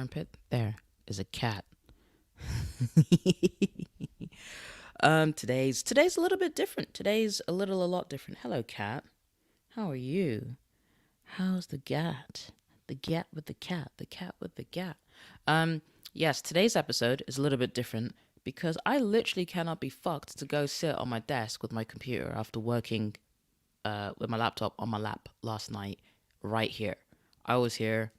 armpit, there is a cat. Today's a little bit different. Today's a lot different. Hello, cat. How are you? How's the gat? The gat with the cat. The cat with the gat. Um, yes, today's episode is a little bit different because I literally cannot be fucked to go sit on my desk with my computer after working with my laptop on my lap last night right here. I was here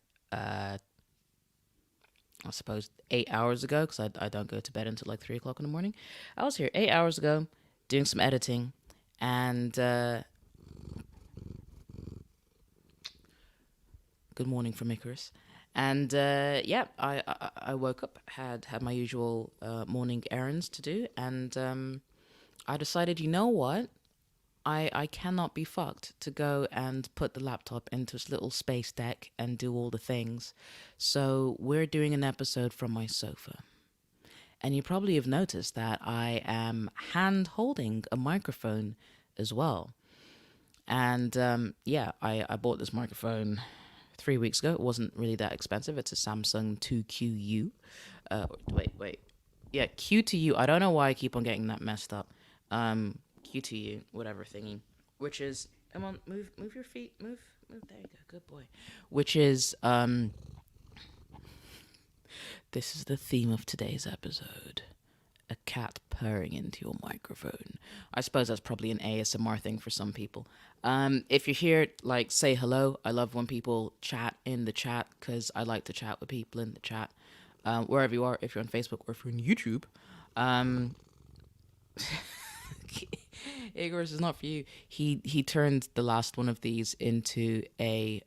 I suppose 8 hours ago because I don't go to bed until like 3 o'clock in the morning. I was here 8 hours ago doing some editing, and good morning from Icarus. And yeah, I woke up, had my usual morning errands to do, and I decided, you know what? I cannot be fucked to go and put the laptop into its little space deck and do all the things. So we're doing an episode from my sofa. And you probably have noticed that I am hand holding a microphone as well. And yeah, I bought this microphone 3 weeks ago. It wasn't really that expensive. It's a Samsung 2QU. Wait. Yeah, Q2U. I don't know why I keep on getting that messed up. Q2U, whatever thingy. Which is, come on, move your feet. Move. There you go. Good boy. Which is, this is the theme of today's episode. A cat purring into your microphone. I suppose that's probably an ASMR thing for some people. If you're here, like, say hello. I love when people chat in the chat because I like to chat with people in the chat. Wherever you are, if you're on Facebook or if you're on YouTube. Igor's is not for you. He turned the last one of these into a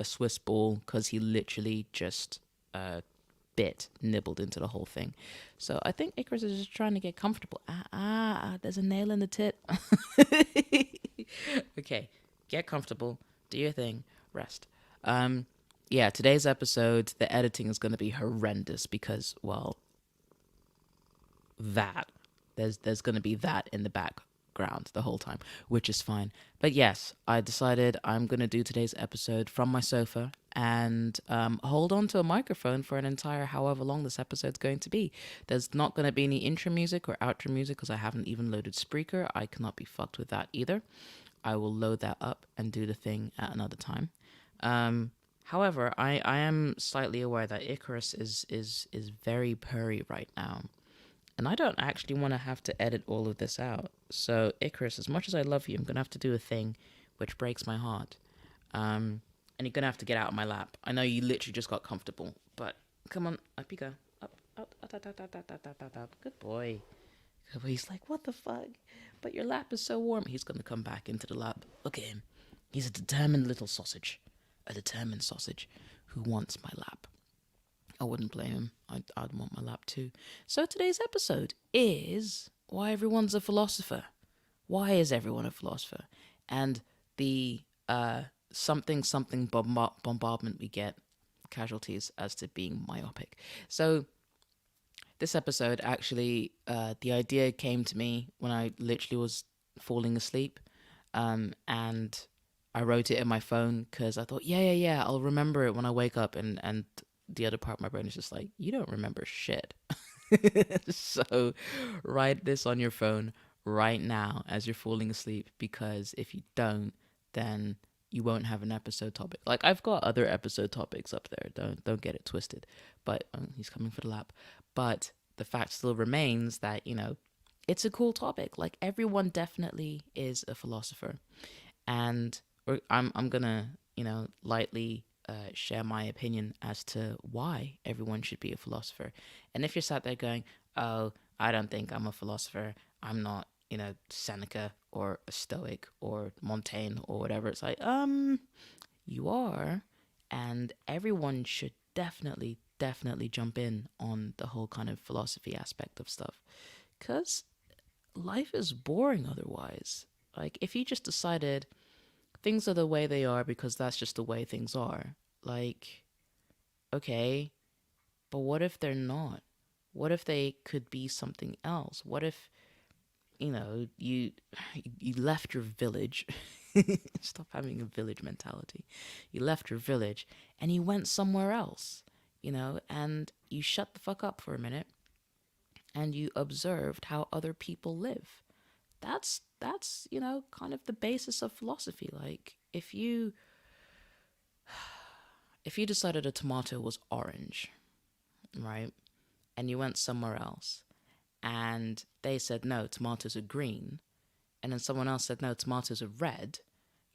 Swiss ball because he literally just nibbled into the whole thing. So I think Icarus is just trying to get comfortable. There's a nail in the tit. Okay, get comfortable, do your thing, rest. Yeah, today's episode, the editing is going to be horrendous because, well, that there's going to be that in the background the whole time, which is fine. But yes, I decided I'm going to do today's episode from my sofa and hold on to a microphone for an entire however long this episode's going to be. There's not going to be any intro music or outro music because I haven't even loaded Spreaker. I cannot be fucked with that either. I will load that up and do the thing at another time. However, I am slightly aware that Icarus is very purry right now. And I don't actually want to have to edit all of this out. So, Icarus, as much as I love you, I'm going to have to do a thing which breaks my heart. And you're going to have to get out of my lap. I know you literally just got comfortable, but come on, up you go. Up. Good boy. He's like, what the fuck? But your lap is so warm. He's going to come back into the lap. Look at him. He's a determined little sausage. A determined sausage who wants my lap. I wouldn't blame him. I'd want my lap too. So today's episode is why everyone's a philosopher. Why is everyone a philosopher? And the something bombardment we get, casualties as to being myopic. So this episode actually, the idea came to me when I literally was falling asleep, and I wrote it in my phone because I thought, yeah, I'll remember it when I wake up, and the other part of my brain is just like, you don't remember shit. So write this on your phone right now as you're falling asleep, because if you don't, then you won't have an episode topic. Like, I've got other episode topics up there. Don't get it twisted. But he's coming for the lap. But the fact still remains that, it's a cool topic. Like, everyone definitely is a philosopher. And I'm gonna, lightly share my opinion as to why everyone should be a philosopher. And if you're sat there going, oh, I don't think I'm a philosopher, I'm not, Seneca or a Stoic or Montaigne or whatever, it's like, you are. And everyone should definitely jump in on the whole kind of philosophy aspect of stuff. Because life is boring otherwise. Like, if you just decided things are the way they are because that's just the way things are. Like, okay, but what if they're not? What if they could be something else? What if you left your village. Stop having a village mentality. You left your village and you went somewhere else, and you shut the fuck up for a minute and you observed how other people live. That's kind of the basis of philosophy. Like if you decided a tomato was orange, right? And you went somewhere else and they said no, tomatoes are green, and then someone else said no, tomatoes are red,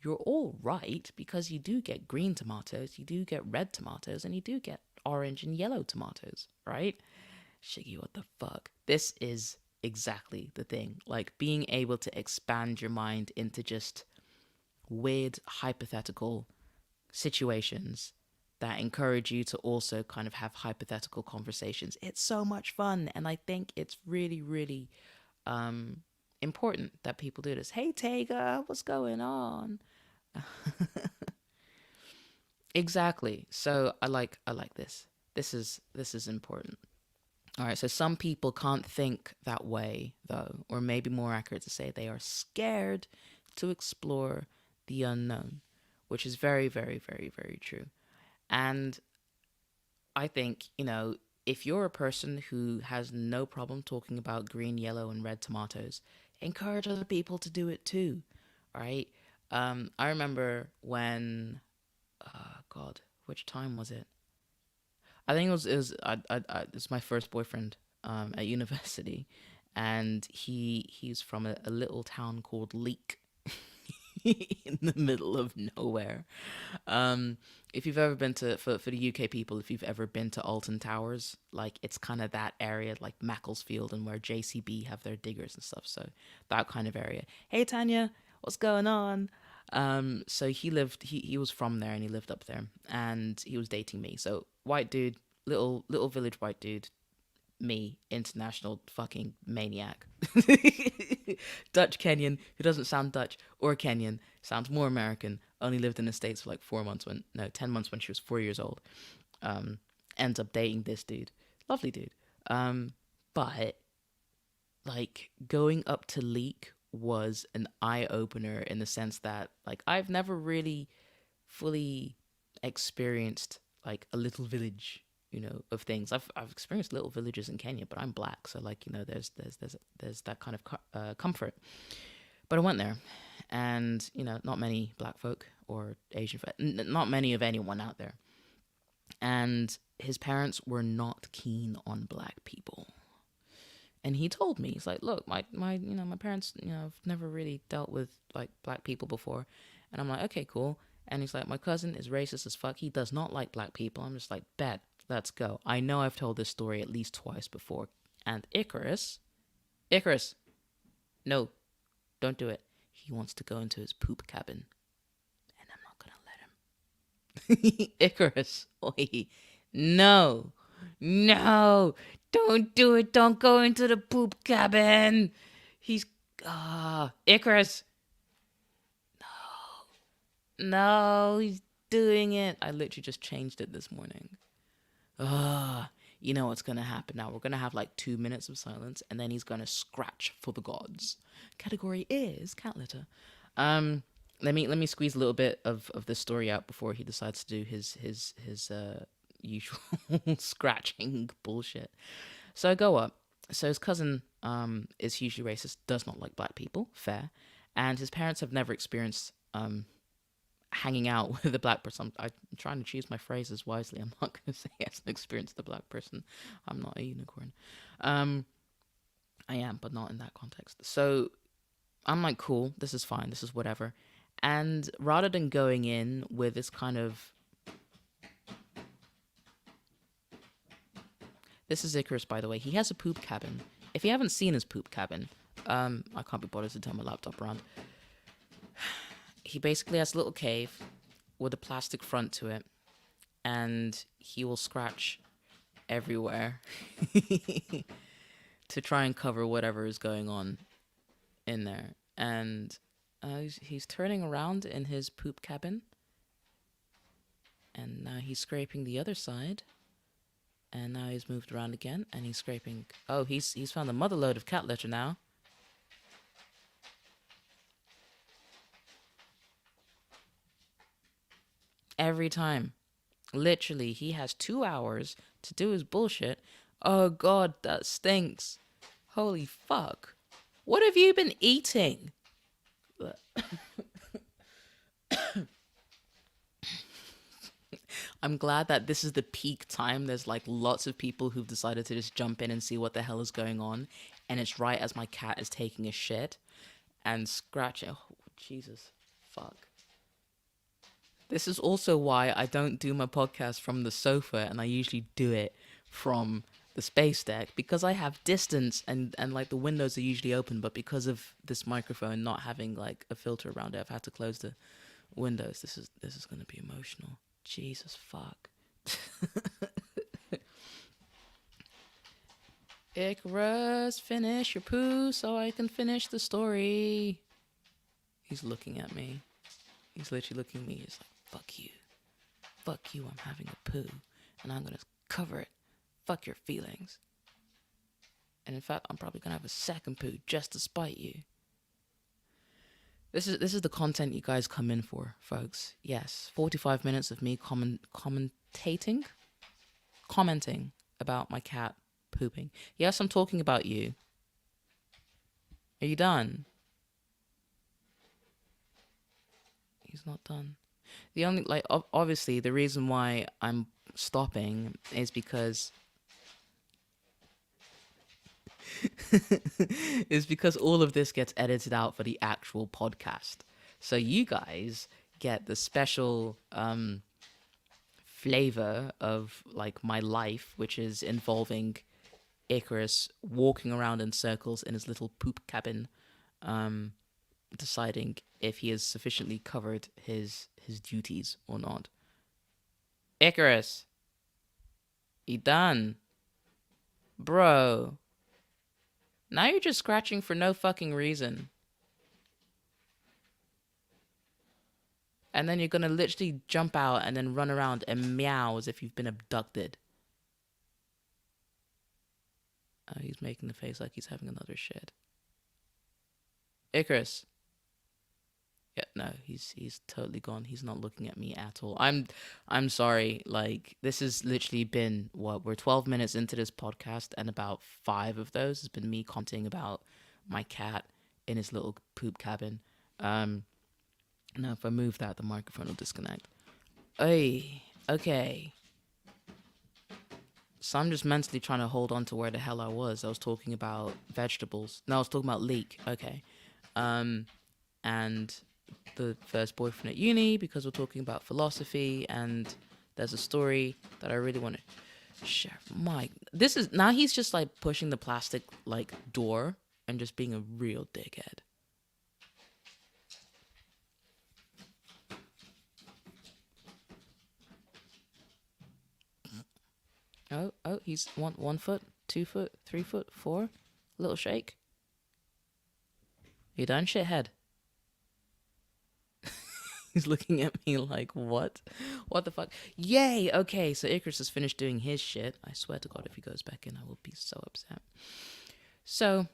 you're all right because you do get green tomatoes, you do get red tomatoes, and you do get orange and yellow tomatoes, right? Shiggy, what the fuck? This is exactly the thing. Like being able to expand your mind into just weird hypothetical situations that encourage you to also kind of have hypothetical conversations. It's so much fun, and I think it's really, really important that people do this. Hey, Tega, what's going on? Exactly. So I like this. This is important. All right, so some people can't think that way, though, or maybe more accurate to say they are scared to explore the unknown, which is very, very, very, very true. And I think, if you're a person who has no problem talking about green, yellow, and red tomatoes, encourage other people to do it too, right? I remember when, God, which time was it? I think it was my first boyfriend at university, and he's from a little town called Leek in the middle of nowhere. If you've ever been to for the UK people, if you've ever been to Alton Towers, like it's kind of that area, like Macclesfield and where JCB have their diggers and stuff. So that kind of area. Hey Tanya, what's going on? So he was from there and he lived up there and he was dating me. So white dude, little village white dude, me, international fucking maniac. Dutch Kenyan who doesn't sound Dutch or Kenyan, sounds more American, only lived in the States for like 10 months when she was 4 years old. Ends up dating this dude. Lovely dude. But like going up to Leek was an eye opener in the sense that like I've never really fully experienced like a little village, of things. I've experienced little villages in Kenya, but I'm black, so like there's that kind of comfort. But I went there, and not many black folk or Asian folk, not many of anyone out there, and his parents were not keen on black people. And he told me, he's like, look, my parents, have never really dealt with like black people before. And I'm like, okay, cool. And he's like, my cousin is racist as fuck. He does not like black people. I'm just like, bet, let's go. I know I've told this story at least twice before. And Icarus, no, don't do it. He wants to go into his poop cabin. And I'm not going to let him. Icarus, oi, no, no, don't do it. Don't go into the poop cabin. He's, Icarus. No, he's doing it. I literally just changed it this morning. You know what's gonna happen now. We're gonna have like 2 minutes of silence, and then he's gonna scratch for the gods. Category is cat litter. Let me squeeze a little bit of this story out before he decides to do his usual scratching bullshit. So I go up. So his cousin is hugely racist, does not like black people, fair, and his parents have never experienced hanging out with a black person. I'm trying to choose my phrases wisely. I'm not going to say he hasn't experienced the black person. I'm not a unicorn. I am, but not in that context. So I'm like, cool, this is fine, this is whatever. And rather than going in with this kind of... This is Icarus, by the way. He has a poop cabin. If you haven't seen his poop cabin, I can't be bothered to turn my laptop around. He basically has a little cave with a plastic front to it, and he will scratch everywhere to try and cover whatever is going on in there. And he's turning around in his poop cabin, and now he's scraping the other side, and now he's moved around again, and he's scraping... Oh, he's found a mother load of cat litter now. every time. Literally, he has 2 hours to do his bullshit. Oh god, that stinks. Holy fuck. What have you been eating? I'm glad that this is the peak time. There's like lots of people who've decided to just jump in and see what the hell is going on. And it's right as my cat is taking a shit and scratching. Oh, Jesus. Fuck. This is also why I don't do my podcast from the sofa and I usually do it from the space deck, because I have distance and like the windows are usually open, but because of this microphone not having like a filter around it, I've had to close the windows. This is gonna be emotional. Jesus fuck. Icarus, finish your poo so I can finish the story. He's looking at me. He's literally looking at me. He's like, fuck you. Fuck you, I'm having a poo. And I'm gonna cover it. Fuck your feelings. And in fact, I'm probably gonna have a second poo just to spite you. This is the content you guys come in for, folks. Yes, 45 minutes of me commenting about my cat pooping. Yes, I'm talking about you. Are you done? He's not done. The only, like, obviously, the reason why I'm stopping is because is because all of this gets edited out for the actual podcast. So you guys get the special flavor of like my life, which is involving Icarus walking around in circles in his little poop cabin, deciding if he has sufficiently covered his duties or not. Icarus, you done? Bro. Now you're just scratching for no fucking reason. And then you're gonna literally jump out and then run around and meow as if you've been abducted. Oh, he's making the face like he's having another shit. Icarus. Yeah, no, he's totally gone. He's not looking at me at all. I'm sorry. Like, this has literally been what, we're 12 minutes into this podcast, and about 5 of those has been me commenting about my cat in his little poop cabin. Now if I move that, the microphone will disconnect. Hey, okay. So I'm just mentally trying to hold on to where the hell I was. I was talking about vegetables. No, I was talking about leek. Okay. And the first boyfriend at uni, because we're talking about philosophy, and there's a story that I really want to share. Mike, this is, now he's just like pushing the plastic like door and just being a real dickhead. Oh, he's 1 foot, 2 foot, 3 foot, 4. Little shake. You done, shithead? He's looking at me like, what? What the fuck? Yay! Okay, so Icarus has finished doing his shit. I swear to God, if he goes back in, I will be so upset. So,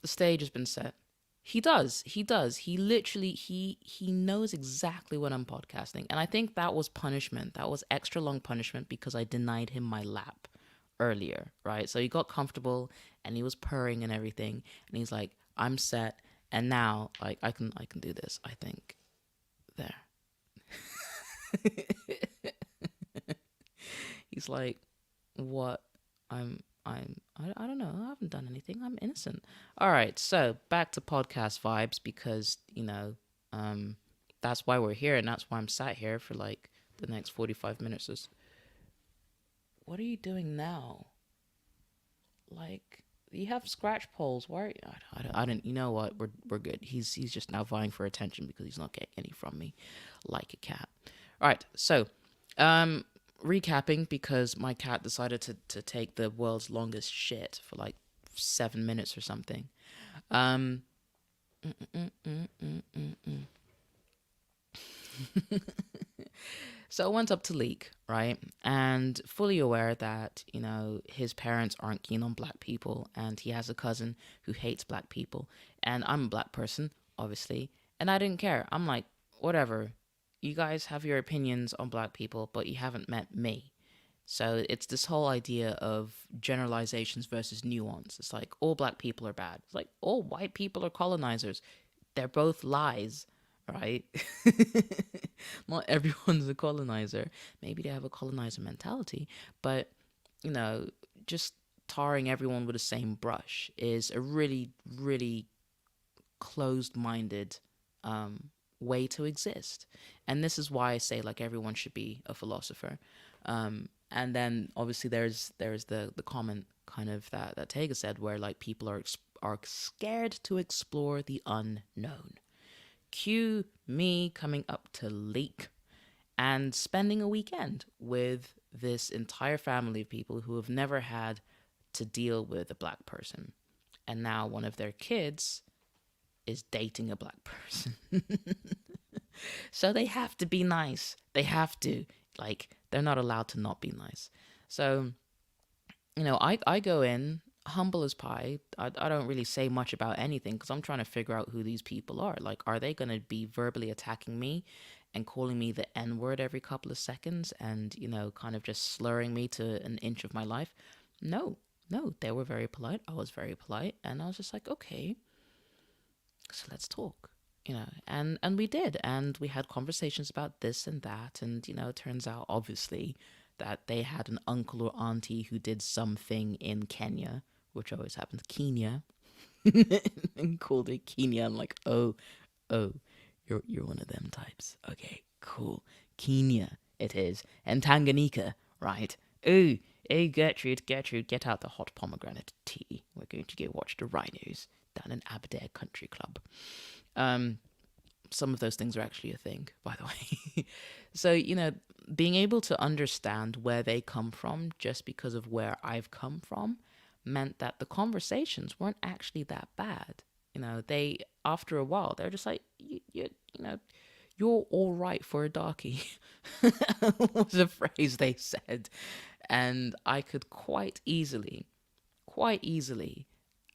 the stage has been set. He does. He literally, he knows exactly when I'm podcasting. And I think that was punishment. That was extra long punishment because I denied him my lap earlier, right? So he got comfortable and he was purring and everything. And he's like, I'm set. And now, like, I can do this, I think. There. He's like, what? I don't know. I haven't done anything. I'm innocent. All right. So back to podcast vibes, because, you know, that's why we're here. And that's why I'm sat here for like the next 45 minutes. What are you doing now? Like, you have scratch poles. Why? I don't. You know what? We're good. He's just now vying for attention because he's not getting any from me, like a cat. All right. So, recapping, because my cat decided to take the world's longest shit for like 7 minutes or something. So I went up to Leek, right? And fully aware that, you know, his parents aren't keen on black people, and he has a cousin who hates black people. And I'm a black person, obviously, and I didn't care. I'm like, whatever. you guys have your opinions on black people, but you haven't met me. So it's this whole idea of generalizations versus nuance. It's like all black people are bad. It's like all white people are colonizers. They're both lies, right? Not everyone's a colonizer. Maybe they have a colonizer mentality, but just tarring everyone with the same brush is a really, really closed-minded way to exist. And this is why I say like everyone should be a philosopher. And then obviously there's the comment kind of that Tega said, where like people are scared to explore the unknown. Cue me coming up to Leek and spending a weekend with this entire family of people who have never had to deal with a black person. And now one of their kids is dating a black person. So they have to be nice. They have to. Like, they're not allowed to not be nice. So, I go in humble as pie. I don't really say much about anything because I'm trying to figure out who these people are. Like, are they going to be verbally attacking me and calling me the N word every couple of seconds and, kind of just slurring me to an inch of my life? No, they were very polite. I was very polite. And I was just like, okay, so let's talk. And we did, and we had conversations about this and that, and it turns out obviously that they had an uncle or auntie who did something in Kenya, which always happens, Kenya, and called it Kenya. I'm like, oh, you're one of them types. Okay, cool. Kenya it is, and Tanganyika, right? Ooh, hey Gertrude, get out the hot pomegranate tea. We're going to go watch the rhinos down in Aberdare Country Club. Some of those things are actually a thing, by the way. So, being able to understand where they come from just because of where I've come from meant that the conversations weren't actually that bad. They, after a while, they're just like, you're all right for a darkie, was a phrase they said. And I could quite easily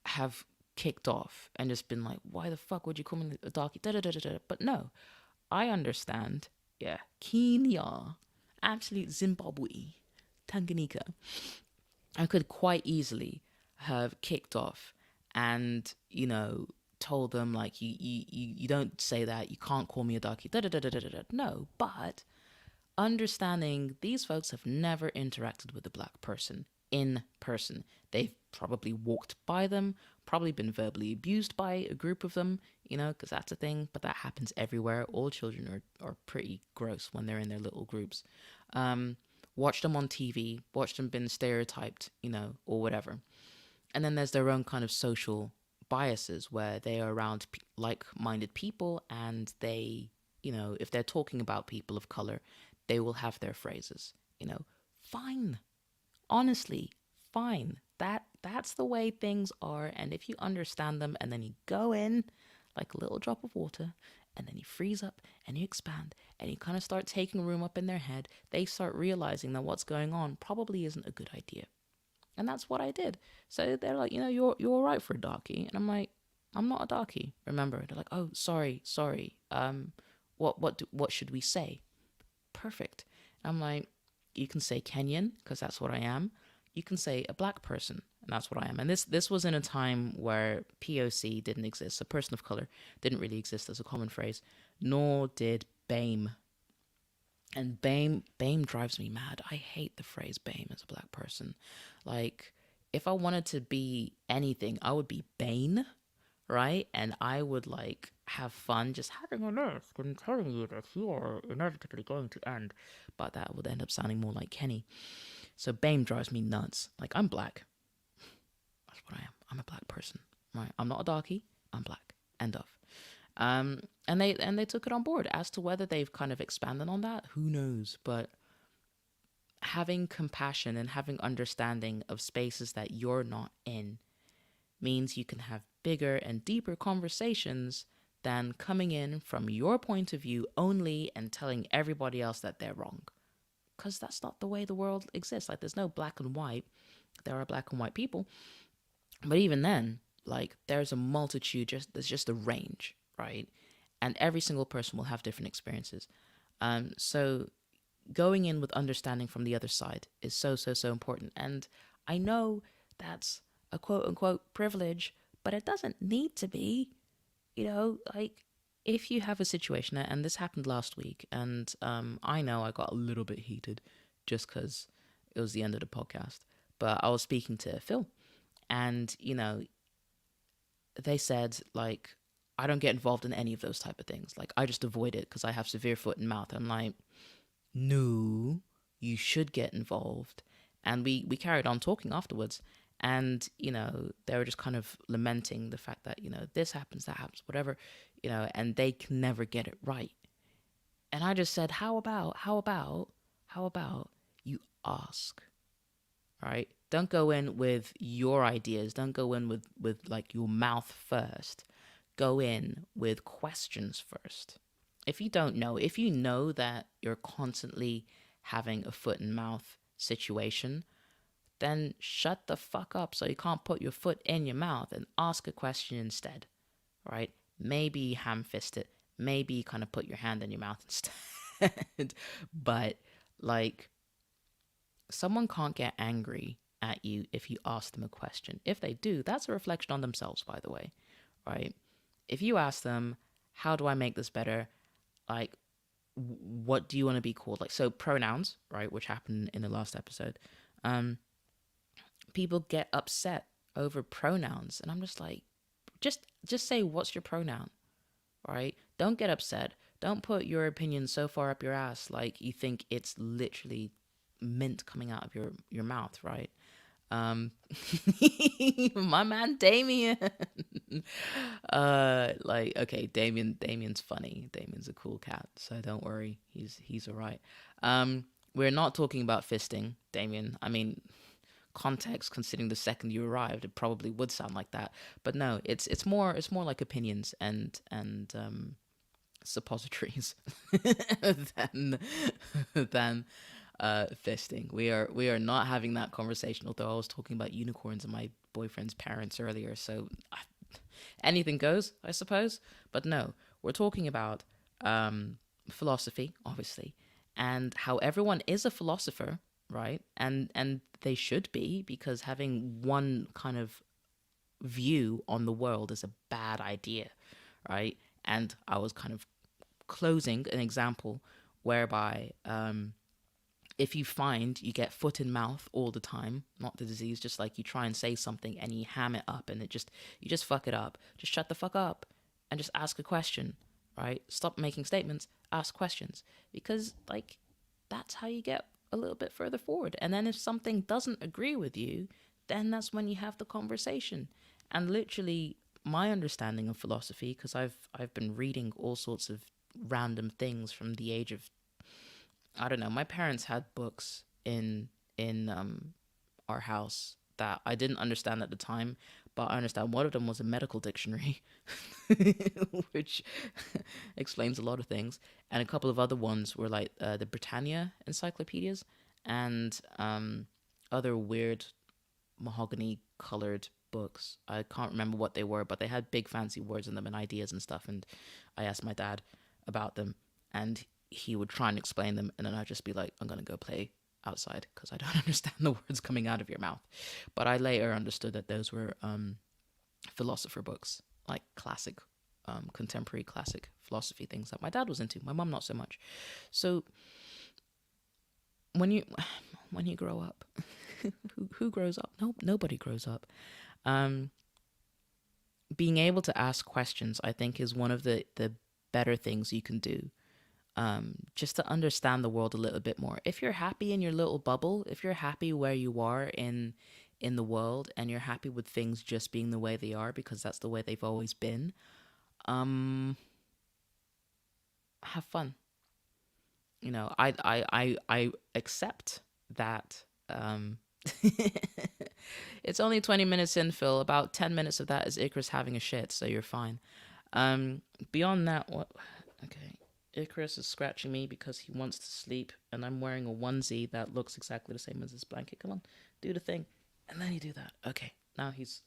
have kicked off and just been like, why the fuck would you call me a darkie? Da, da, da, da, da. But no, I understand. Yeah, Kenya, absolute Zimbabwe, Tanganyika. I could quite easily have kicked off and, told them like, you don't say that, you can't call me a darkie, da, da, da, da, da, da. No, but understanding these folks have never interacted with a black person in person. They've probably walked by them, probably been verbally abused by a group of them, because that's a thing, but that happens everywhere. All children are pretty gross when they're in their little groups. Watch them on TV, watch them been stereotyped, or whatever. And then there's their own kind of social biases where they are around like-minded people, and they, if they're talking about people of color, they will have their phrases, fine. Honestly, fine. That's the way things are. And if you understand them and then you go in like a little drop of water and then you freeze up and you expand and you kind of start taking room up in their head, they start realizing that what's going on probably isn't a good idea. And that's what I did. So they're like, you're all right for a darkie. And I'm like, I'm not a darkie. Remember? They're like, oh, sorry. What should we say? Perfect. I'm like, you can say Kenyan, because that's what I am. You can say a black person, and that's what I am. And this was in a time where POC didn't exist. A person of color didn't really exist as a common phrase, nor did BAME. And BAME drives me mad. I hate the phrase BAME as a black person. Like, if I wanted to be anything, I would be Bane, right? And I would like have fun just having a nurse and telling you that you are inevitably going to end. But that would end up sounding more like Kenny. So BAME drives me nuts. Like, I'm black. That's what I am. I'm a black person, right? I'm not a darkie. I'm black. End of. And they took it on board. As to whether they've kind of expanded on that, who knows? But having compassion and having understanding of spaces that you're not in means you can have bigger and deeper conversations than coming in from your point of view only and telling everybody else that they're wrong. Because that's not the way the world exists. Like, there's no black and white. There are black and white people. But even then, like, there's a multitude, there's just a range, right? And every single person will have different experiences. So going in with understanding from the other side is so important. And I know that's a quote unquote privilege, but it doesn't need to be. Like if you have a situation, and this happened last week, and I know I got a little bit heated just because it was the end of the podcast, but I was speaking to Phil, and they said like I don't get involved in any of those type of things. Like I just avoid it because I have severe foot and mouth. I'm like, no, you should get involved. And we carried on talking afterwards. And, they were just kind of lamenting the fact that, this happens, that happens, whatever, and they can never get it right. And I just said, how about you ask, right? Don't go in with your ideas. Don't go in with like your mouth first. Go in with questions first. If you don't know, if you know that you're constantly having a foot and mouth situation, then shut the fuck up so you can't put your foot in your mouth and ask a question instead, right? Maybe ham fist it. Maybe kind of put your hand in your mouth instead. But like, someone can't get angry at you if you ask them a question. If they do, that's a reflection on themselves, by the way, right? If you ask them, how do I make this better? Like, what do you want to be called? Like, so pronouns, right, which happened in the last episode. People get upset over pronouns, and I'm just like, just say what's your pronoun, right? Don't get upset. Don't put your opinion so far up your ass like you think it's literally mint coming out of your mouth, right? Um, my man Damien. Like okay, Damien's funny. Damien's a cool cat, so don't worry. He's all right. We're not talking about fisting, Damien. I mean, context considering the second you arrived, it probably would sound like that. But no, it's more like opinions and suppositories than than fisting. We are not having that conversation. Although I was talking about unicorns and my boyfriend's parents earlier, so anything goes, I suppose. But no, we're talking about philosophy, obviously, and how everyone is a philosopher, right? And they should be, because having one kind of view on the world is a bad idea, right? And I was kind of closing an example whereby if you find you get foot in mouth all the time, not the disease, just like you try and say something and you ham it up and you just fuck it up, just shut the fuck up and just ask a question, right? Stop making statements, ask questions, because like that's how you get a little bit further forward. And then if something doesn't agree with you, then that's when you have the conversation. And literally my understanding of philosophy, because I've been reading all sorts of random things from the age of, I don't know. My parents had books in our house that I didn't understand at the time, but I understand one of them was a medical dictionary, which explains a lot of things, and a couple of other ones were like the Britannia encyclopedias and other weird mahogany colored books. I can't remember what they were, but they had big fancy words in them and ideas and stuff. And I asked my dad about them, and he would try and explain them, and then I'd just be like, I'm gonna go play outside because I don't understand the words coming out of your mouth. But I later understood that those were philosopher books, like classic, contemporary classic philosophy things that my dad was into. My mom not so much. So when you when you grow up, who grows up? No, nobody grows up. Um, Being able to ask questions, I think, is one of the better things you can do, just to understand the world a little bit more. If you're happy in your little bubble, if you're happy where you are in the world, and you're happy with things just being the way they are because that's the way they've always been, have fun. I accept that. It's only 20 minutes in, Phil. About 10 minutes of that is Icarus having a shit, so you're fine. Beyond that, what? Okay. Icarus is scratching me because he wants to sleep, and I'm wearing a onesie that looks exactly the same as his blanket. Come on, do the thing, and then you do that. Okay, now he's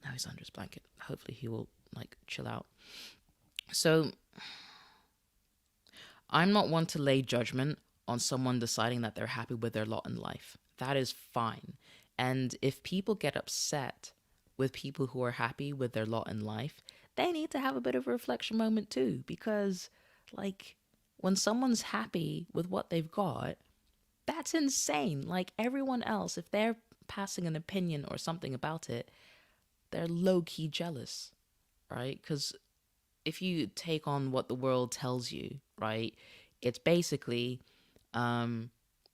under his blanket. Hopefully, he will like chill out. So, I'm not one to lay judgment on someone deciding that they're happy with their lot in life. That is fine. And if people get upset with people who are happy with their lot in life, they need to have a bit of a reflection moment too. Because, like, when someone's happy with what they've got, that's insane. Like, everyone else, if they're passing an opinion or something about it, they're low key jealous, right? Because if you take on what the world tells you, right, it's basically um,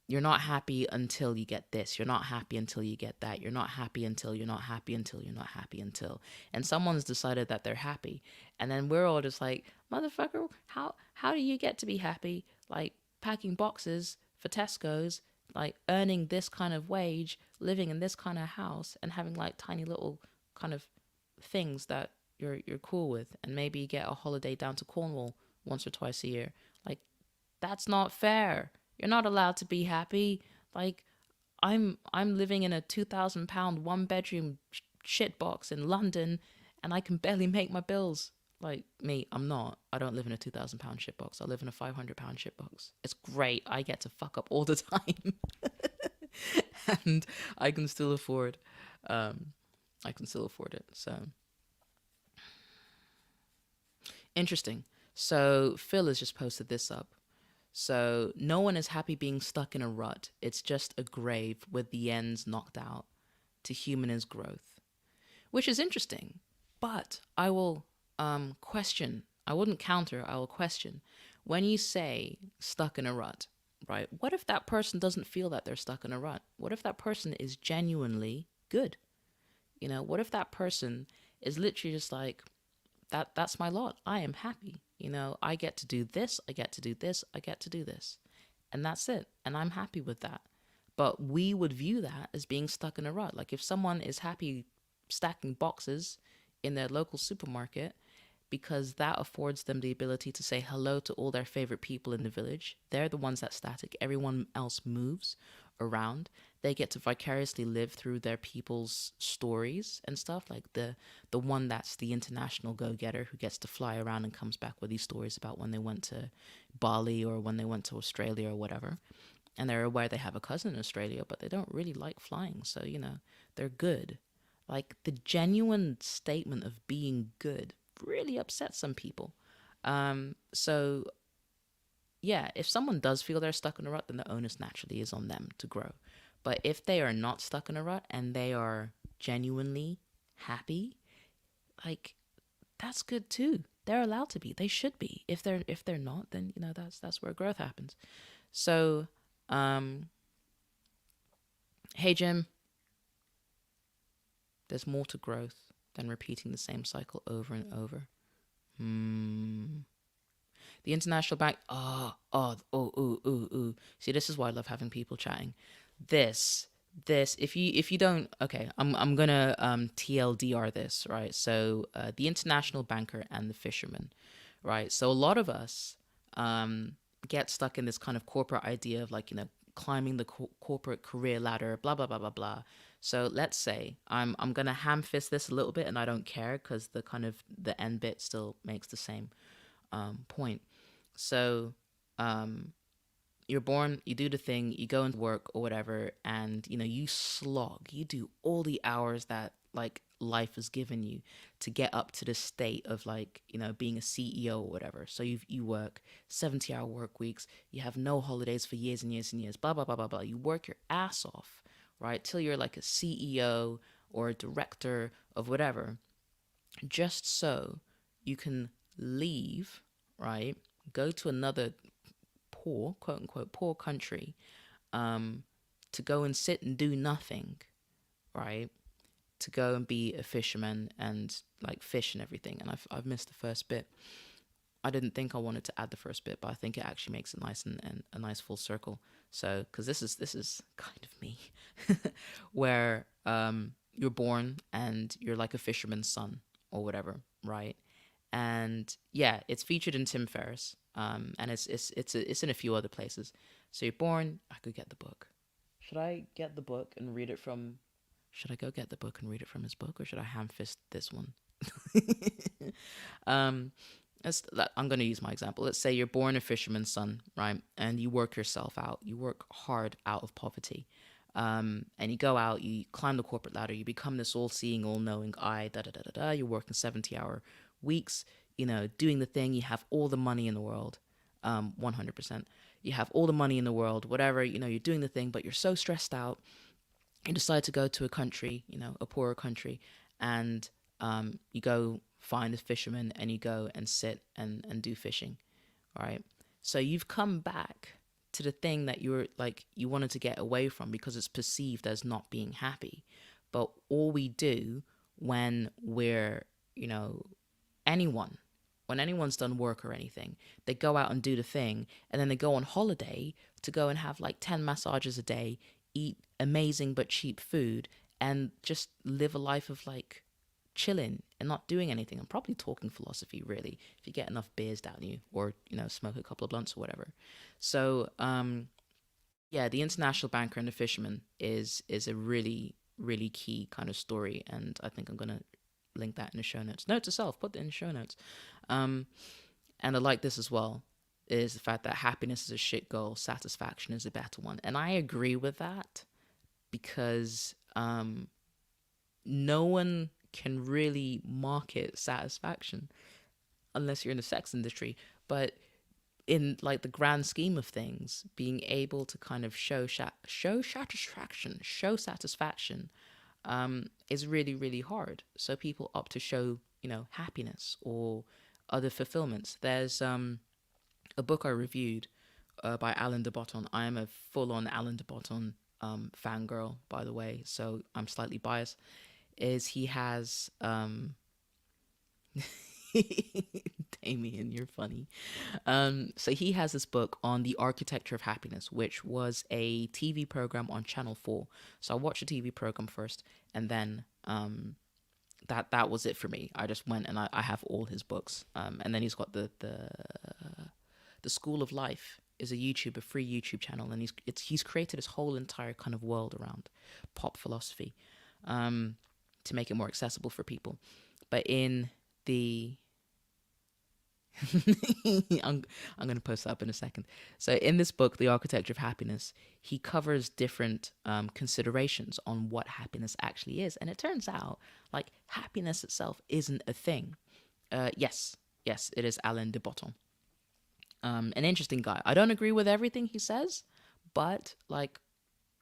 you're not happy until you get this. You're not happy until you get that. You're not happy until you're not happy until you're not happy until. And someone's decided that they're happy, and then we're all just like, motherfucker, how do you get to be happy? Like packing boxes for Tesco's, like earning this kind of wage, living in this kind of house, and having like tiny little kind of things that you're cool with, and maybe get a holiday down to Cornwall once or twice a year. Like, that's not fair. You're not allowed to be happy. Like, I'm living in a £2,000 one-bedroom shit box in London, and I can barely make my bills. Like me, I'm not. I don't live in a £2,000 shit box. I live in a £500 shit box. It's great. I get to fuck up all the time, and I can still afford. Um, I can still afford it. So interesting. So Phil has just posted this up. So no one is happy being stuck in a rut. It's just a grave with the ends knocked out. To human is growth, which is interesting. But I will question. I wouldn't counter. I will question. When you say stuck in a rut, right? What if that person doesn't feel that they're stuck in a rut? What if that person is genuinely good? You know, what if that person is literally just like, that's my lot. I am happy. You know, I get to do this, I get to do this, I get to do this. And that's it. And I'm happy with that. But we would view that as being stuck in a rut. Like if someone is happy stacking boxes in their local supermarket because that affords them the ability to say hello to all their favorite people in the village. They're the ones that static. Everyone else moves around. They get to vicariously live through their people's stories and stuff. Like the one that's the international go-getter who gets to fly around and comes back with these stories about when they went to Bali or when they went to Australia or whatever. And they're aware they have a cousin in Australia, but they don't really like flying. So, you know, they're good. Like the genuine statement of being good really upsets some people. So yeah, if someone does feel they're stuck in a rut, then the onus naturally is on them to grow. But if they are not stuck in a rut and they are genuinely happy, like that's good too. They're allowed to be. They should be. If they're not, then you know that's where growth happens. So, um, hey Jim, there's more to growth than repeating the same cycle over and over. Hmm. The international bank. Oh. See, this is why I love having people chatting. This, this. If you don't, okay, I'm gonna TLDR this, right? So the international banker and the fisherman, right? So a lot of us get stuck in this kind of corporate idea of like, you know, climbing the corporate career ladder, blah blah blah blah blah. So let's say I'm gonna ham fist this a little bit, and I don't care because the kind of the end bit still makes the same point. So, you're born, you do the thing, you go into work or whatever, and you know you slog, you do all the hours that like life has given you to get up to the state of like you know being a CEO or whatever. So you work 70-hour work weeks, you have no holidays for years and years and years, blah blah blah blah blah. You work your ass off, right, till you're like a CEO or a director of whatever, just so you can leave, right? Go to another poor, quote unquote, poor country, um, to go and sit and do nothing, right? To go and be a fisherman and like fish and everything. And I've missed the first bit. I didn't think I wanted to add the first bit, but I think it actually makes it nice and a nice full circle. So, because this is kind of me, where you're born and you're like a fisherman's son or whatever, right? And yeah, it's featured in Tim Ferriss, and it's in a few other places. So you're born. I could get the book. Should I get the book and read it from? Should I go get the book and read it from his book, or should I ham fist this one? um, I'm going to use my example. Let's say you're born a fisherman's son, right? And you work yourself out. You work hard out of poverty. And you go out, you climb the corporate ladder, you become this all seeing, all knowing eye, da da da da da. You're working 70-hour weeks, doing the thing. You have all the money in the world, 100%. You have all the money in the world, whatever, you're doing the thing, but you're so stressed out. You decide to go to a country, a poorer country, and you go find a fisherman and you go and sit and do fishing, right? So you've come back to the thing that you wanted to get away from because it's perceived as not being happy. But all we do when we're, you know, anyone, when anyone's done work or anything, they go out and do the thing and then they go on holiday to go and have like 10 massages a day, eat amazing but cheap food, and just live a life of like chilling and not doing anything. I'm probably talking philosophy, really, if you get enough beers down you, or smoke a couple of blunts or whatever. So yeah, the international banker and the fisherman is a really really key kind of story, and I think I'm gonna link that in the show notes. Note to self: put it in the show notes. um and I like this as well, is the fact that happiness is a shit goal, satisfaction is a better one. And I agree with that, because no one can really market satisfaction unless you're in the sex industry. But in like the grand scheme of things, being able to kind of show satisfaction is really really hard. So people opt to show happiness or other fulfillments. There's a book I reviewed by Alan de Botton. I am a full-on Alan de Botton fangirl, by the way, so I'm slightly biased. Is he has Damien, you're funny. So he has this book on the architecture of happiness, which was a TV program on Channel 4. So I watched the TV program first, and then that was it for me. I just went and I have all his books. And then he's got the School of Life is a free YouTube channel, and he's created his whole entire kind of world around pop philosophy, to make it more accessible for people. But in the I'm going to post that up in a second. So in this book, The Architecture of Happiness, he covers different considerations on what happiness actually is. And it turns out, like, happiness itself isn't a thing. Yes, it is Alain de Botton. An interesting guy. I don't agree with everything he says, but, like,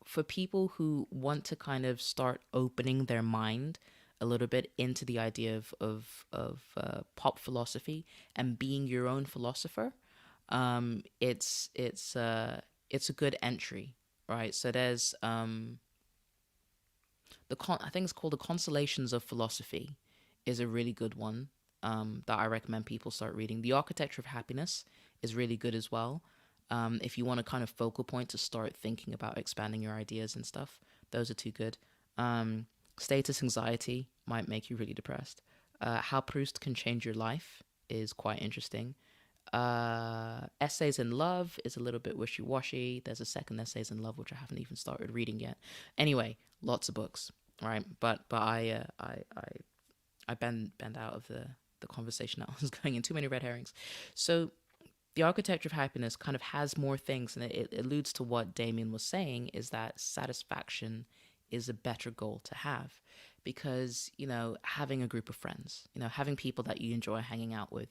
for people who want to kind of start opening their mind a little bit into the idea of pop philosophy and being your own philosopher, it's a good entry, right? So there's I think it's called The Consolations of Philosophy, is a really good one, that I recommend people start reading. The Architecture of Happiness is really good as well. If you want a kind of focal point to start thinking about expanding your ideas and stuff, those are two good. Status Anxiety might make you really depressed. How Proust Can Change Your Life is quite interesting. Essays in Love is a little bit wishy-washy. There's a second Essays in Love, which I haven't even started reading yet. Anyway, lots of books, right? But I bend out of the conversation that I was going in. Too many red herrings. So the Architecture of Happiness kind of has more things, and it alludes to what Damien was saying, is that satisfaction is a better goal to have, because having a group of friends, having people that you enjoy hanging out with,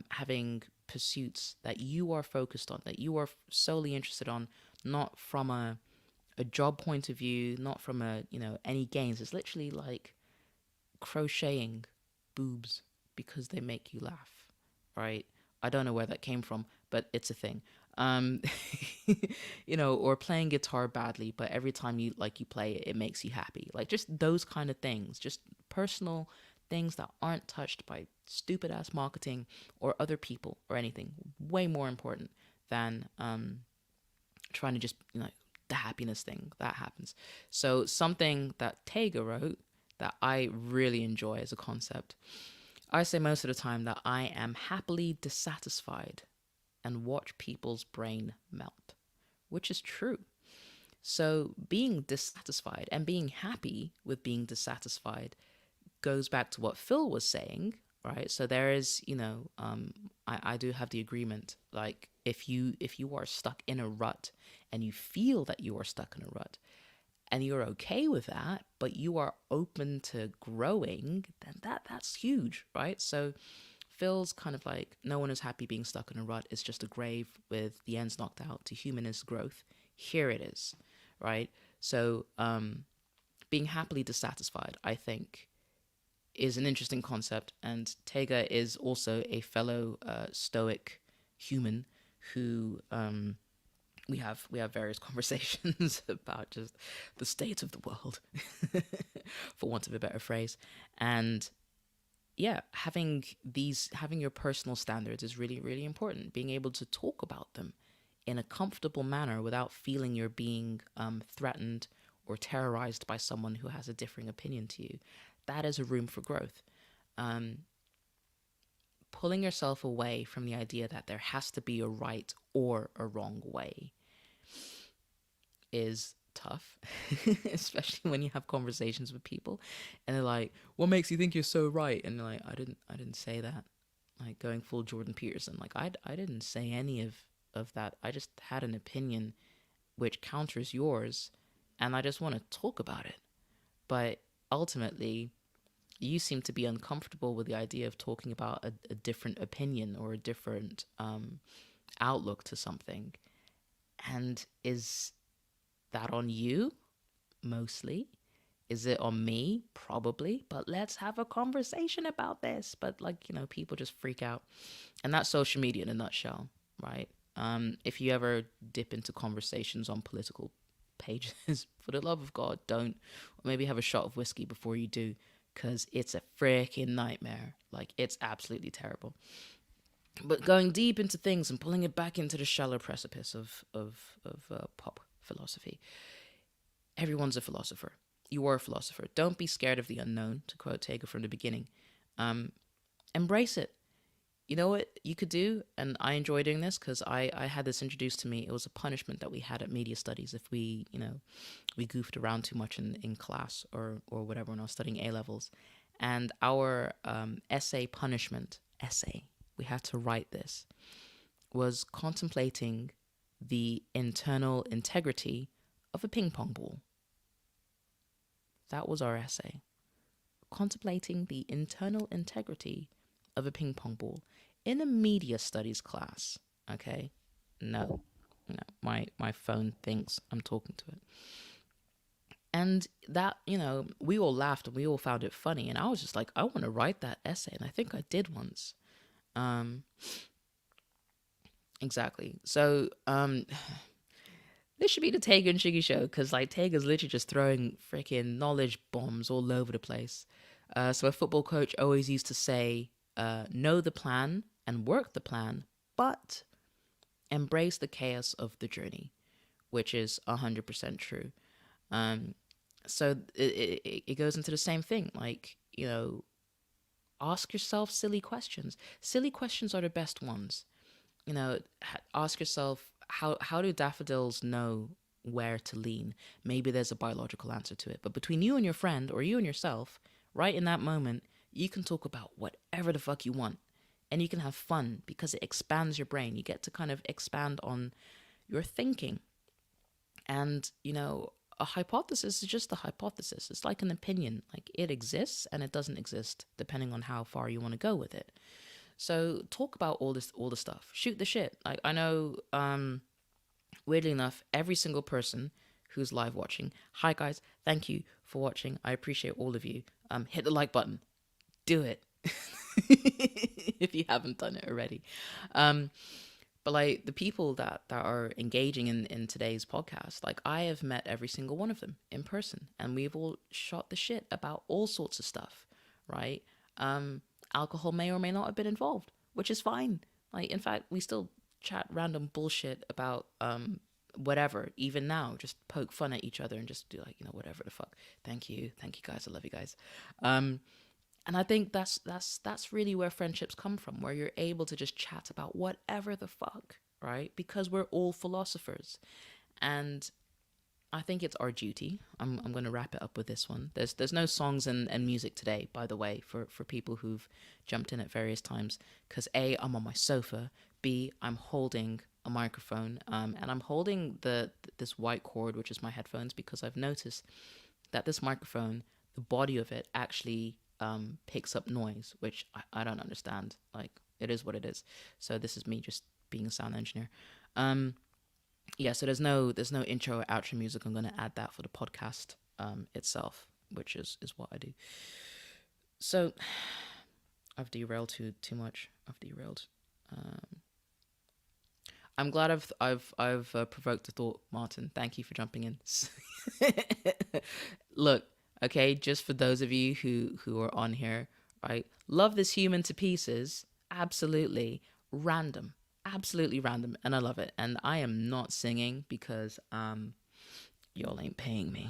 having pursuits that you are focused on, that you are solely interested on, not from a job point of view, not from any gains. It's literally like crocheting boobs because they make you laugh, right? I don't know where that came from, but it's a thing. Or playing guitar badly, but every time you play it, it makes you happy. Like, just those kind of things, just personal things that aren't touched by stupid ass marketing or other people or anything. Way more important than trying to just the happiness thing that happens. So something that Tega wrote that I really enjoy as a concept. I say most of the time that I am happily dissatisfied and watch people's brain melt, which is true. So being dissatisfied and being happy with being dissatisfied goes back to what Phil was saying right? So there is, I do have the agreement. Like if you are stuck in a rut and you feel that you are stuck in a rut and you're okay with that, but you are open to growing, then that's huge, right? So Phil's kind of like, no one is happy being stuck in a rut. It's just a grave with the ends knocked out. To human is growth. Here it is, right? So being happily dissatisfied, I think, is an interesting concept. And Tega is also a fellow stoic human who we have various conversations about just the state of the world, for want of a better phrase. And yeah, having your personal standards is really, really important. Being able to talk about them in a comfortable manner without feeling you're being threatened or terrorized by someone who has a differing opinion to you. That is a room for growth. Um, Pulling yourself away from the idea that there has to be a right or a wrong way is tough, especially when you have conversations with people and they're like, "What makes you think you're so right?" And you're like, "I didn't say that." Like going full Jordan Peterson, like I didn't say any of that. I just had an opinion which counters yours, and I just want to talk about it. But ultimately, you seem to be uncomfortable with the idea of talking about a different opinion or a different outlook to something. And is that on you? Mostly. Is it on me? Probably. But let's have a conversation about this. But like, people just freak out. And that's social media in a nutshell, right? If you ever dip into conversations on political pages, for the love of God, don't. Or maybe have a shot of whiskey before you do, because it's a freaking nightmare. Like, it's absolutely terrible. But going deep into things and pulling it back into the shallow precipice of pop philosophy, everyone's a philosopher. You are a philosopher. Don't be scared of the unknown, to quote Tega from the beginning. Embrace it. You know what you could do? And I enjoy doing this because I had this introduced to me. It was a punishment that we had at media studies if we goofed around too much in class or whatever when I was studying A levels. And our essay punishment, we had to write this, was contemplating the internal integrity of a ping pong ball. That was our essay. Contemplating the internal integrity of a ping pong ball in a media studies class. Okay? No. My phone thinks I'm talking to it. And that, we all laughed and we all found it funny. And I was just like, I want to write that essay. And I think I did once. Exactly. So, this should be the Tega and Shiggy show, because like Tega's literally just throwing freaking knowledge bombs all over the place. So a football coach always used to say, know the plan and work the plan, but embrace the chaos of the journey, which is 100% true. So it goes into the same thing. Like, ask yourself silly questions. Silly questions are the best ones. Ask yourself, how do daffodils know where to lean? Maybe there's a biological answer to it. But between you and your friend, or you and yourself, right in that moment, you can talk about whatever the fuck you want. And you can have fun because it expands your brain. You get to kind of expand on your thinking. And, a hypothesis is just a hypothesis. It's like an opinion. Like, it exists and it doesn't exist, depending on how far you want to go with it. So talk about all the stuff. Shoot the shit. Like, I know, weirdly enough, every single person who's live watching, hi guys, thank you for watching. I appreciate all of you. Hit the like button. Do it. If you haven't done it already. But like the people that are engaging in today's podcast, like I have met every single one of them in person, and we've all shot the shit about all sorts of stuff, right? Alcohol may or may not have been involved, which is fine. Like, in fact, we still chat random bullshit about whatever, even now, just poke fun at each other and just do like, whatever the fuck. Thank you guys, I love you guys. And I think that's really where friendships come from, where you're able to just chat about whatever the fuck, right? Because we're all philosophers. And I think it's our duty. I'm going to wrap it up with this one. There's no songs and music today, by the way, for people who've jumped in at various times. Because A, I'm on my sofa. B, I'm holding a microphone. And I'm holding this white cord, which is my headphones, because I've noticed that this microphone, the body of it actually picks up noise, which I don't understand. Like, it is what it is. So this is me just being a sound engineer. Yeah, so there's no intro or outro music. I'm gonna add that for the podcast itself, which is what I do. So I've derailed too much. I've derailed. I'm glad I've provoked a thought, Martin. Thank you for jumping in. Look, okay, just for those of you who are on here, right? Love this human to pieces. Absolutely random, absolutely random, and I love it. And I am not singing because y'all ain't paying me.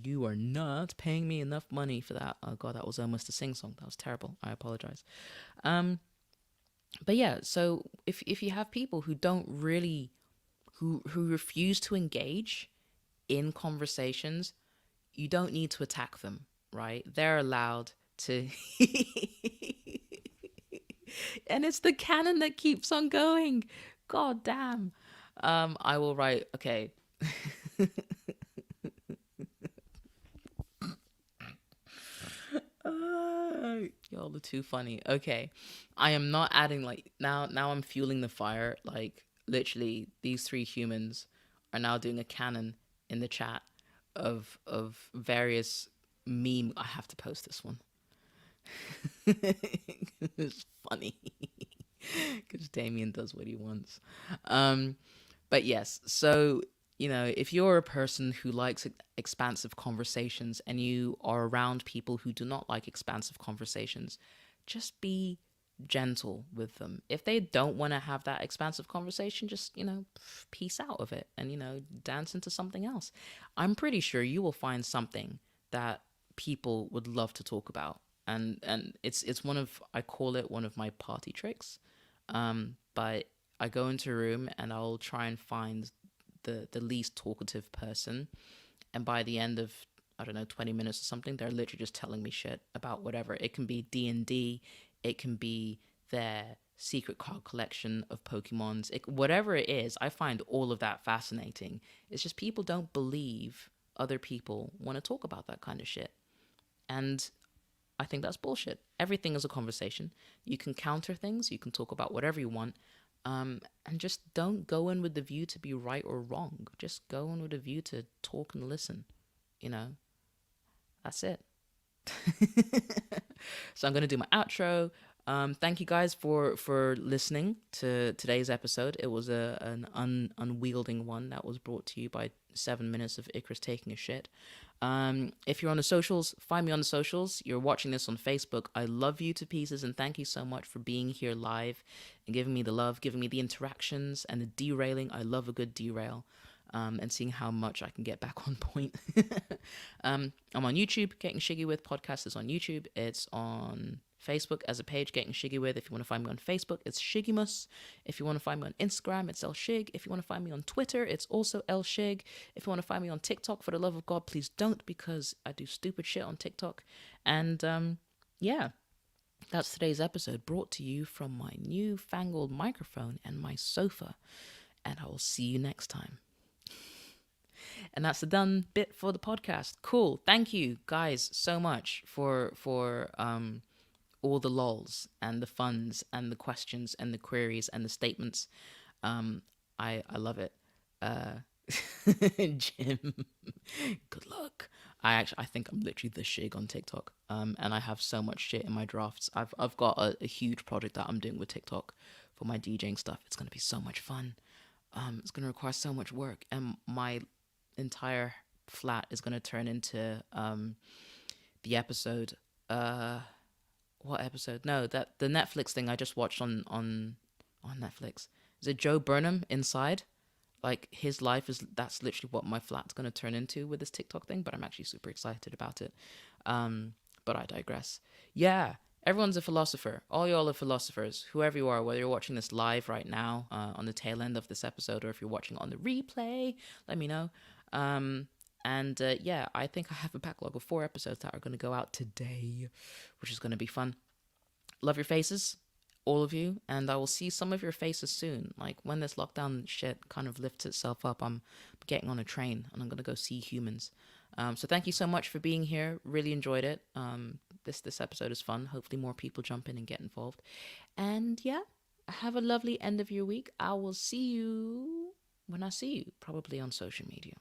You are not paying me enough money for that. Oh god, that was almost a sing song. That was terrible. I apologize. But yeah, so if you have people who don't really who refuse to engage in conversations, you don't need to attack them, right? They're allowed to and it's the canon that keeps on going. God damn. I will write, okay. Y'all are too funny. Okay. I am not adding like now I'm fueling the fire. Like literally these three humans are now doing a canon in the chat of various meme. I have to post this one. It's funny because Damien does what he wants. But yes, so if you're a person who likes expansive conversations and you are around people who do not like expansive conversations, just be gentle with them. If they don't want to have that expansive conversation, just peace out of it and dance into something else. I'm pretty sure you will find something that people would love to talk about, and it's one of, I call it one of my party tricks. But I go into a room and I'll try and find the least talkative person, and by the end of, I don't know, 20 minutes or something, they're literally just telling me shit about whatever. It can be D&D, it can be their secret card collection of Pokemons, whatever it is. I find all of that fascinating. It's just people don't believe other people want to talk about that kind of shit, and I think that's bullshit. Everything is a conversation. You can counter things, you can talk about whatever you want, and just don't go in with the view to be right or wrong. Just go in with a view to talk and listen. That's it. So I'm going to do my outro. Thank you guys for listening to today's episode. It was an unwielding one that was brought to you by 7 minutes of Icarus taking a shit. If you're on the socials, find me on the socials. You're watching this on Facebook, I love you to pieces, and thank you so much for being here live and giving me the love, giving me the interactions and the derailing. I love a good derail. And seeing how much I can get back on point. I'm on YouTube. Getting Shiggy With podcast is on YouTube. It's on Facebook as a page, Getting Shiggy With. If you want to find me on Facebook, it's Shiggymus. If you want to find me on Instagram, it's Shig. If you want to find me on Twitter, it's also Shig. If you want to find me on TikTok, for the love of God, please don't, because I do stupid shit on TikTok. And yeah, that's today's episode, brought to you from my newfangled microphone and my sofa. And I will see you next time. And that's the done bit for the podcast. Cool. Thank you guys so much for all the lols and the funs and the questions and the queries and the statements. I love it. Jim, good luck. I think I'm literally the Shig on TikTok. And I have so much shit in my drafts. I've got a huge project that I'm doing with TikTok for my DJing stuff. It's gonna be so much fun. It's gonna require so much work, and my entire flat is going to turn into the episode, what episode, no, that the Netflix thing I just watched on Netflix. Is it Joe Burnham Inside? Like, his life that's literally what my flat's going to turn into with this TikTok thing, but I'm actually super excited about it. But I digress. Yeah, everyone's a philosopher. All y'all are philosophers. Whoever you are, whether you're watching this live right now on the tail end of this episode, or if you're watching on the replay, let me know. And yeah, I think I have a backlog of 4 episodes that are going to go out today, which is going to be fun. Love your faces, all of you, and I will see some of your faces soon. Like when this lockdown shit kind of lifts itself up, I'm getting on a train and I'm gonna go see humans. So thank you so much for being here. Really enjoyed it. This episode is fun. Hopefully more people jump in and get involved. And yeah, have a lovely end of your week. I will see you when I see you, probably on social media.